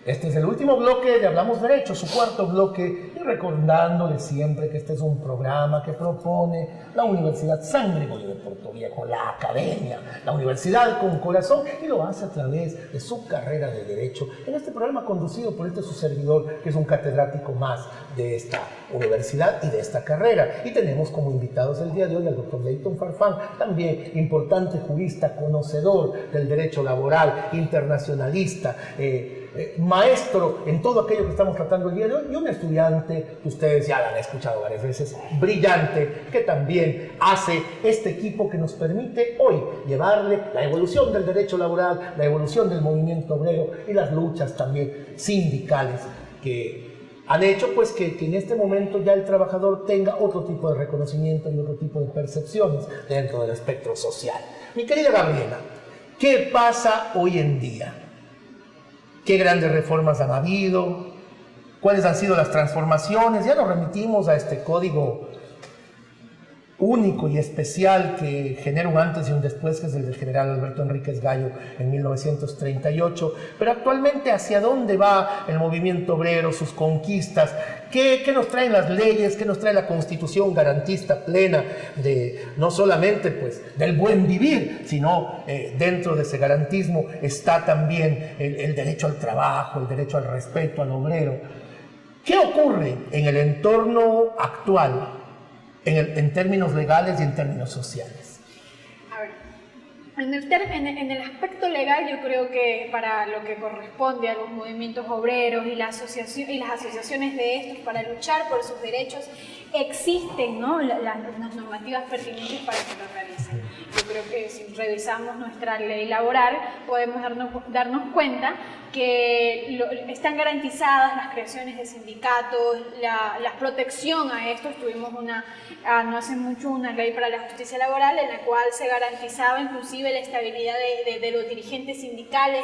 este es el último bloque de Hablamos Derecho, su cuarto bloque, y recordándoles siempre que este es un programa que propone la Universidad San Gregorio de Puerto Viejo, la academia, la universidad con corazón, y lo hace a través de su carrera de Derecho, en este programa conducido por su servidor, que es un catedrático más de esta universidad y de esta carrera. Y tenemos como invitados el día de hoy al doctor Leighton Farfán, también importante jurista, conocedor del derecho laboral, internacionalista, maestro en todo aquello que estamos tratando el día de hoy, y un estudiante que ustedes ya lo han escuchado varias veces, brillante, que también hace este equipo que nos permite hoy llevarle la evolución del derecho laboral, la evolución del movimiento obrero y las luchas también sindicales que han hecho pues que en este momento ya el trabajador tenga otro tipo de reconocimiento y otro tipo de percepciones dentro del espectro social. Mi querida Gabriela, ¿qué pasa hoy en día? ¿Qué grandes reformas han habido? ¿Cuáles han sido las transformaciones? Ya nos remitimos a este código único y especial que genera un antes y un después, que es el del general Alberto Enríquez Gallo en 1938. Pero actualmente, ¿hacia dónde va el movimiento obrero, sus conquistas? ¿Qué nos traen las leyes? ¿Qué nos trae la Constitución garantista plena de no solamente pues del buen vivir, sino dentro de ese garantismo está también el derecho al trabajo, el derecho al respeto al obrero? ¿Qué ocurre en el entorno actual en términos legales y en términos sociales? A ver, en el aspecto legal, yo creo que para lo que corresponde a los movimientos obreros y las asociaciones de estos para luchar por sus derechos, existen, ¿no?, las normativas pertinentes para que lo realicen. Yo creo que si revisamos nuestra ley laboral podemos darnos cuenta que están garantizadas las creaciones de sindicatos, la protección a estos. Tuvimos no hace mucho una ley para la justicia laboral en la cual se garantizaba inclusive la estabilidad de los dirigentes sindicales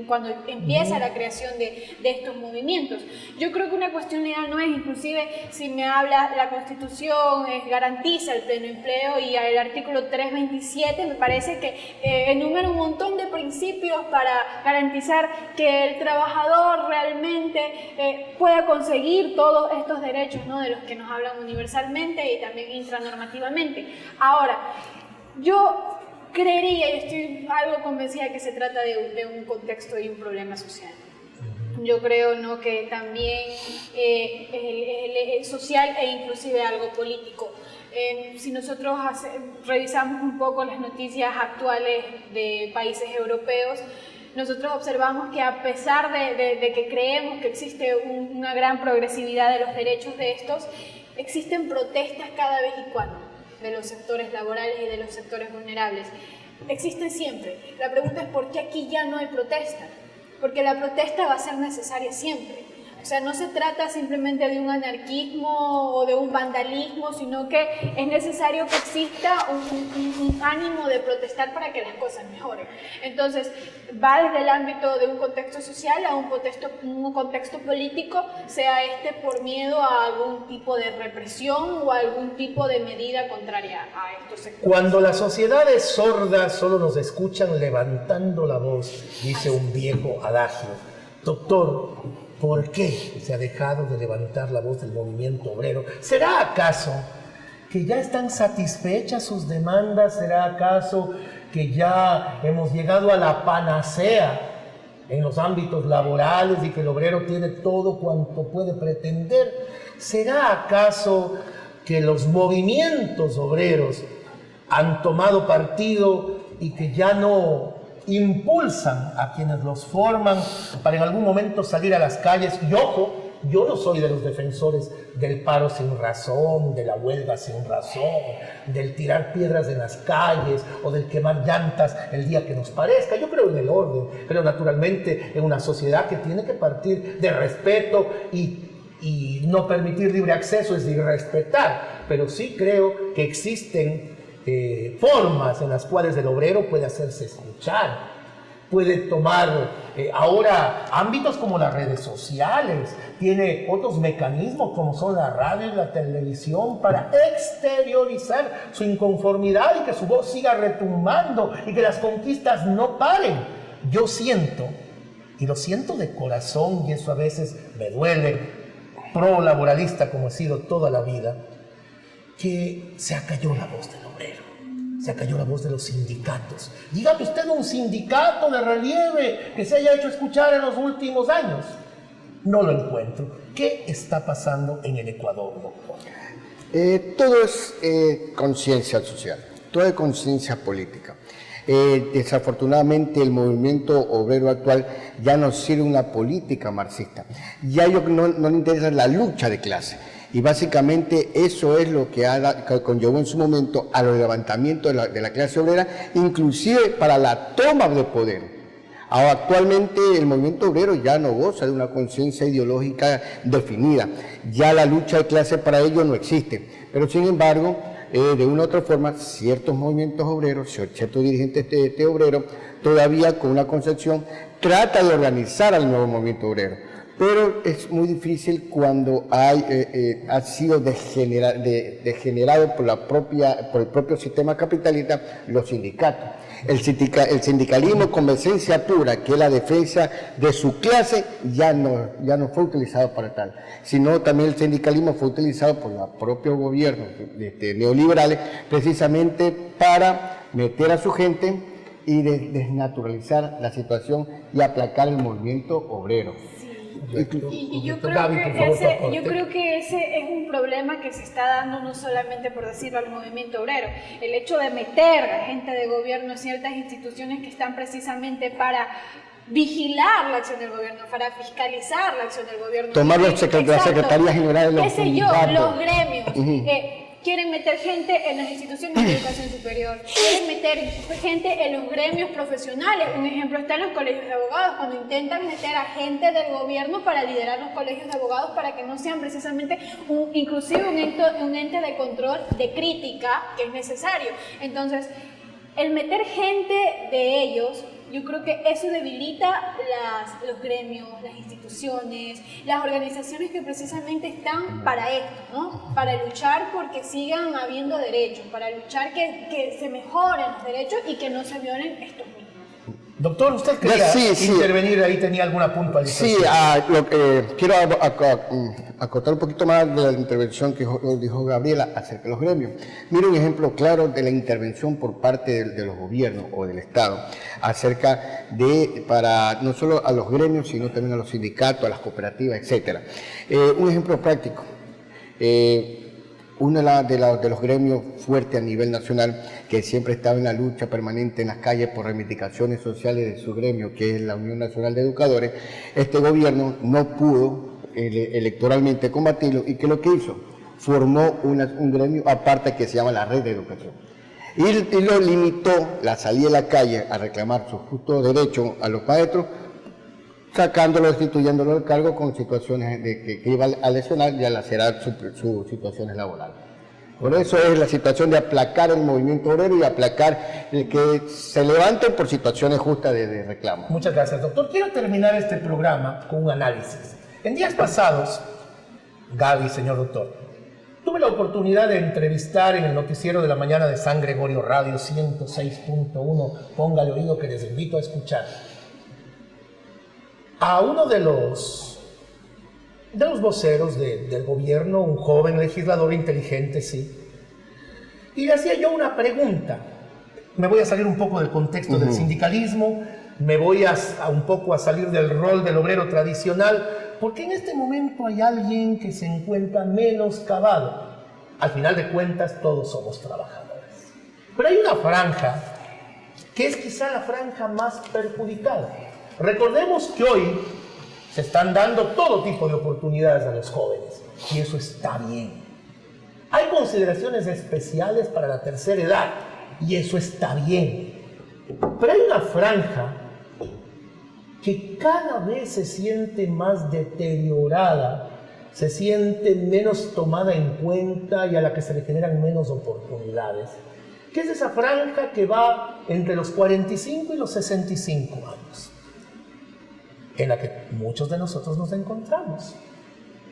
cuando empieza la creación de estos movimientos. Yo creo que una cuestión legal no es, inclusive si me habla la Constitución, garantiza el pleno empleo, y el artículo 327 me parece que enumera un montón de principios para garantizar que el trabajador realmente pueda conseguir todos estos derechos, ¿no?, de los que nos hablan universalmente y también intranormativamente. Ahora, yo creería y estoy algo convencida de que se trata de un contexto y un problema social. Yo creo, ¿no?, que también es social e inclusive algo político. Si nosotros revisamos un poco las noticias actuales de países europeos, nosotros observamos que a pesar de que creemos que existe una gran progresividad de los derechos de estos, existen protestas cada vez y cuando de los sectores laborales y de los sectores vulnerables. Existen siempre. La pregunta es ¿por qué aquí ya no hay protesta? Porque la protesta va a ser necesaria siempre. O sea, no se trata simplemente de un anarquismo o de un vandalismo, sino que es necesario que exista un ánimo de protestar para que las cosas mejoren. Entonces, va desde el ámbito de un contexto social a un contexto político, sea este por miedo a algún tipo de represión o a algún tipo de medida contraria a estos sectores. Cuando la sociedad es sorda, solo nos escuchan levantando la voz, dice un viejo adagio. Doctor, ¿por qué se ha dejado de levantar la voz del movimiento obrero? ¿Será acaso que ya están satisfechas sus demandas? ¿Será acaso que ya hemos llegado a la panacea en los ámbitos laborales y que el obrero tiene todo cuanto puede pretender? ¿Será acaso que los movimientos obreros han tomado partido y que ya no impulsan a quienes los forman para en algún momento salir a las calles? Y ojo, yo no soy de los defensores del paro sin razón, de la huelga sin razón, del tirar piedras en las calles o del quemar llantas el día que nos parezca. Yo creo en el orden, pero naturalmente en una sociedad que tiene que partir de respeto, y no permitir libre acceso es irrespetar. Pero sí creo que existen formas en las cuales el obrero puede hacerse escuchar, puede tomar ahora ámbitos como las redes sociales, tiene otros mecanismos como son la radio y la televisión para exteriorizar su inconformidad y que su voz siga retumbando y que las conquistas no paren. Yo siento, y lo siento de corazón, y eso a veces me duele, pro laboralista como he sido toda la vida, que se acalló la voz del obrero, se acalló la voz de los sindicatos. Dígame usted un sindicato de relieve que se haya hecho escuchar en los últimos años. No lo encuentro. ¿Qué está pasando en el Ecuador, doctor? Todo es conciencia social, todo es conciencia política. Desafortunadamente el movimiento obrero actual ya no sirve una política marxista. Ya no le interesa la lucha de clase. Y básicamente eso es lo que conllevó en su momento a los levantamientos de la clase obrera, inclusive para la toma de poder. Ahora, actualmente el movimiento obrero ya no goza de una conciencia ideológica definida. Ya la lucha de clase para ello no existe. Pero sin embargo, de una u otra forma, ciertos movimientos obreros, ciertos dirigentes de obreros, todavía con una concepción, tratan de organizar al nuevo movimiento obrero. Pero es muy difícil cuando ha sido degenerado por el propio sistema capitalista, los sindicatos. El sindicalismo con esencia pura, que es la defensa de su clase, ya no fue utilizado para tal, sino también el sindicalismo fue utilizado por los propios gobiernos neoliberales precisamente para meter a su gente y desnaturalizar la situación y aplacar el movimiento obrero. Y yo creo, Gaby, por favor, yo creo que ese es un problema que se está dando no solamente, por decirlo, al movimiento obrero. El hecho de meter a gente de gobierno en ciertas instituciones que están precisamente para vigilar la acción del gobierno, para fiscalizar la acción del gobierno. Tomar la Secretaría General de los qué sé yo, los gremios. Quieren meter gente en las instituciones de educación superior, quieren meter gente en los gremios profesionales. Un ejemplo está en los colegios de abogados, cuando intentan meter a gente del gobierno para liderar los colegios de abogados para que no sean precisamente inclusive un ente de control, de crítica, que es necesario. Entonces, el meter gente de ellos, yo creo que eso debilita los gremios, las instituciones, las organizaciones que precisamente están para esto, ¿no? Para luchar porque sigan habiendo derechos, para luchar que se mejoren los derechos y que no se violen estos mismos. Doctor, usted quería intervenir ahí, tenía alguna puntualización. Sí, quiero acotar un poquito más de la intervención que dijo Gabriela acerca de los gremios. Mira un ejemplo claro de la intervención por parte de los gobiernos o del Estado acerca de, para no solo a los gremios, sino también a los sindicatos, a las cooperativas, etc. Un ejemplo práctico. Uno de los gremios fuertes a nivel nacional, que siempre estaba en la lucha permanente en las calles por reivindicaciones sociales de su gremio, que es la Unión Nacional de Educadores, este gobierno no pudo electoralmente combatirlo, y ¿qué es lo que hizo? Formó un gremio aparte que se llama la Red de Educación. Y lo limitó la salida a la calle a reclamar su justo derecho a los maestros, sacándolo, destituyéndolo del cargo con situaciones que iban a lesionar y a lacerar sus situaciones laborales. Por eso es la situación de aplacar el movimiento obrero y aplacar el que se levanten por situaciones justas de reclamo. Muchas gracias, doctor. Quiero terminar este programa con un análisis. En días pasados, Gaby, señor doctor, tuve la oportunidad de entrevistar en el noticiero de la mañana de San Gregorio Radio 106.1, póngale oído que les invito a escuchar, a uno de los voceros del gobierno, un joven legislador inteligente, sí. Y le hacía yo una pregunta. Me voy a salir un poco del contexto del sindicalismo, me voy un poco a salir del rol del obrero tradicional, porque en este momento hay alguien que se encuentra menoscabado. Al final de cuentas, todos somos trabajadores. Pero hay una franja que es quizá la franja más perjudicada. Recordemos que hoy se están dando todo tipo de oportunidades a los jóvenes, y eso está bien. Hay consideraciones especiales para la tercera edad, y eso está bien. Pero hay una franja que cada vez se siente más deteriorada, se siente menos tomada en cuenta y a la que se le generan menos oportunidades, que es esa franja que va entre los 45 y los 65 años. En la que muchos de nosotros nos encontramos.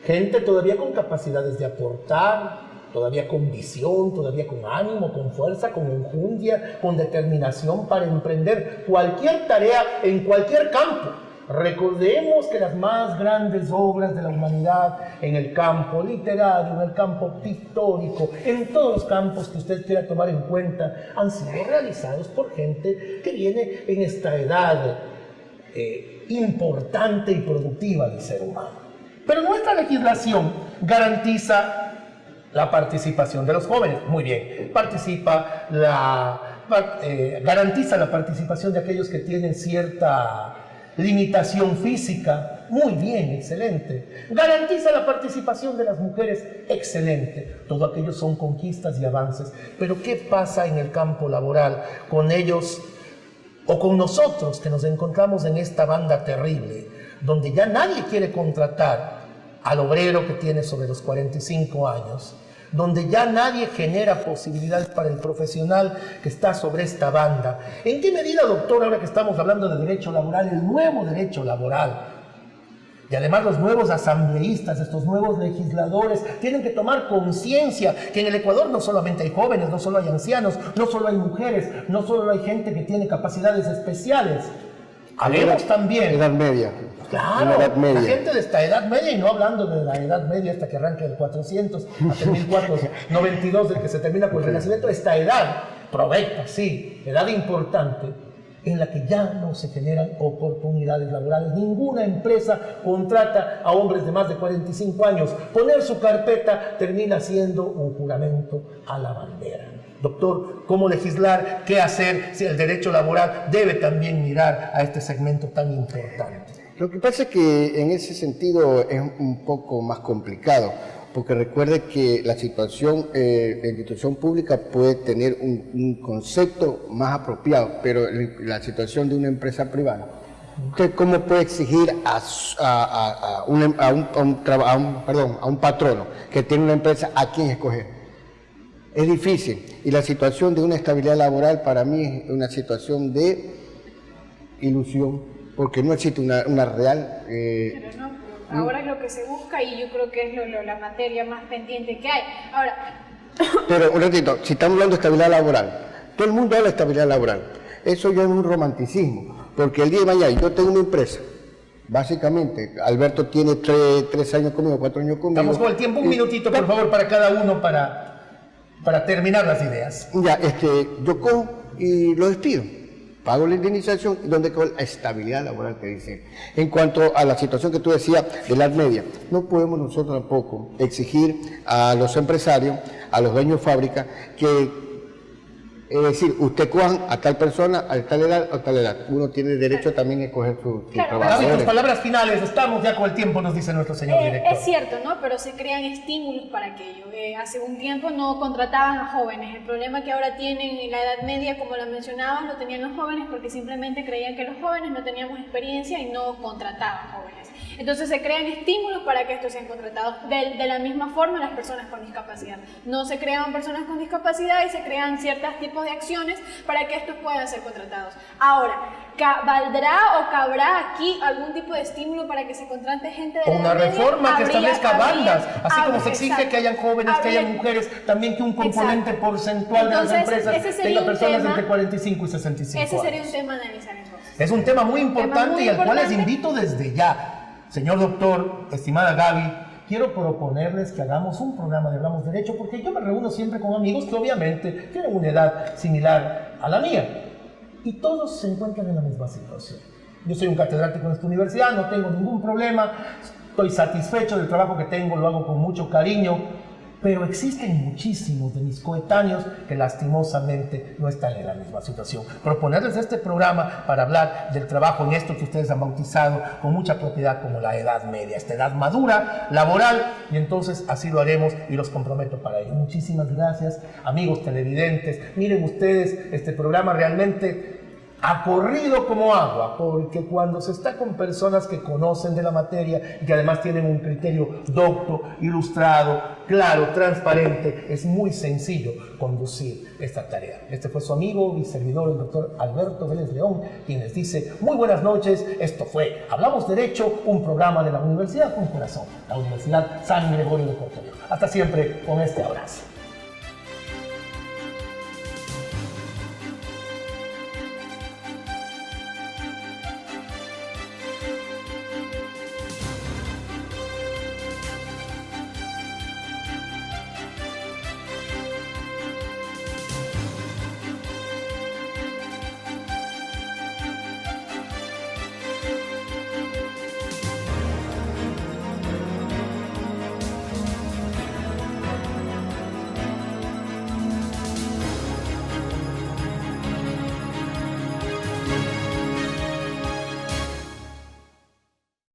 Gente todavía con capacidades de aportar, todavía con visión, todavía con ánimo, con fuerza, con enjundia, con determinación para emprender cualquier tarea en cualquier campo. Recordemos que las más grandes obras de la humanidad en el campo literario, en el campo pictórico, en todos los campos que usted quiera tomar en cuenta, han sido realizados por gente que viene en esta edad importante y productiva del ser humano. Pero nuestra legislación garantiza la participación de los jóvenes. Muy bien, garantiza la participación de aquellos que tienen cierta limitación física. Muy bien, excelente. Garantiza la participación de las mujeres. Excelente. Todo aquello son conquistas y avances. Pero ¿qué pasa en el campo laboral con ellos o con nosotros, que nos encontramos en esta banda terrible, donde ya nadie quiere contratar al obrero que tiene sobre los 45 años, donde ya nadie genera posibilidades para el profesional que está sobre esta banda? ¿En qué medida, doctor, ahora que estamos hablando de derecho laboral, el nuevo derecho laboral, y además los nuevos asambleístas, estos nuevos legisladores, tienen que tomar conciencia que en el Ecuador no solamente hay jóvenes, no solo hay ancianos, no solo hay mujeres, no solo hay gente que tiene capacidades especiales? Hablemos también... Edad media. Claro, edad media. La gente de esta edad media, y no hablando de la edad media hasta que arranque del 400 hasta el 1492, del que se termina con el Renacimiento, esta edad provecta, sí, edad importante, en la que ya no se generan oportunidades laborales. Ninguna empresa contrata a hombres de más de 45 años. Poner su carpeta termina siendo un juramento a la bandera. Doctor, ¿cómo legislar? ¿Qué hacer si el derecho laboral debe también mirar a este segmento tan importante? Lo que pasa es que en ese sentido es un poco más complicado, porque recuerde que la situación, la institución pública puede tener un concepto más apropiado, pero la situación de una empresa privada, ¿usted cómo puede exigir a un patrono que tiene una empresa a quién escoger? Es difícil, y la situación de una estabilidad laboral para mí es una situación de ilusión, porque no existe una real... Pero no, ahora es lo que se busca y yo creo que es la materia más pendiente que hay. Ahora... Pero un ratito, si estamos hablando de estabilidad laboral, todo el mundo habla de estabilidad laboral, eso ya es un romanticismo, porque el día de mañana yo tengo una empresa, básicamente, Alberto tiene 3 años conmigo, 4 años conmigo. Estamos con el tiempo, un minutito por favor para cada uno para terminar las ideas. Ya, yo cojo y lo despido, pago la indemnización, donde quedó la estabilidad laboral que dice. En cuanto a la situación que tú decías de la edad media, no podemos nosotros tampoco exigir a los empresarios, a los dueños de fábrica, que es decir, usted cojan a tal persona, a tal edad o a tal edad. Uno tiene derecho también a escoger sus trabajadores. Tus palabras finales, estamos ya con el tiempo, nos dice nuestro señor director. Es cierto, ¿no? Pero se crean estímulos para aquello. Hace un tiempo no contrataban a jóvenes. El problema que ahora tienen en la edad media, como lo mencionabas, lo tenían los jóvenes porque simplemente creían que los jóvenes no teníamos experiencia y no contrataban jóvenes. Entonces se crean estímulos para que estos sean contratados. De la misma forma las personas con discapacidad. No se crean personas con discapacidad y se crean ciertos tipos de acciones para que estos puedan ser contratados. Ahora, ¿valdrá o cabrá aquí algún tipo de estímulo para que se contrate gente de la una media? reforma que establezca bandas, así como se exige exacto. que hayan jóvenes, que hayan mujeres, también que un componente Exacto. porcentual Entonces, de las empresas ese sería tenga un personas tema, entre 45 y 65 ese sería años. un tema a analizar entonces. Es un tema muy importante muy y al cual les importante. invito desde ya. Señor doctor, estimada Gaby, quiero proponerles que hagamos un programa de Hablamos Derecho, porque yo me reúno siempre con amigos que obviamente tienen una edad similar a la mía y todos se encuentran en la misma situación. Yo soy un catedrático en esta universidad, no tengo ningún problema, estoy satisfecho del trabajo que tengo, lo hago con mucho cariño, pero existen muchísimos de mis coetáneos que lastimosamente no están en la misma situación. Proponerles este programa para hablar del trabajo en esto que ustedes han bautizado con mucha propiedad como la edad media, esta edad madura, laboral, y entonces así lo haremos y los comprometo para ello. Muchísimas gracias, amigos televidentes. Miren ustedes, este programa realmente ha corrido como agua, porque cuando se está con personas que conocen de la materia y que además tienen un criterio docto, ilustrado, claro, transparente, es muy sencillo conducir esta tarea. Este fue su amigo y servidor, el doctor Alberto Vélez León, quien les dice muy buenas noches. Esto fue Hablamos Derecho, un programa de la Universidad con Corazón, la Universidad San Gregorio de Puerto Rico. Hasta siempre, con este abrazo.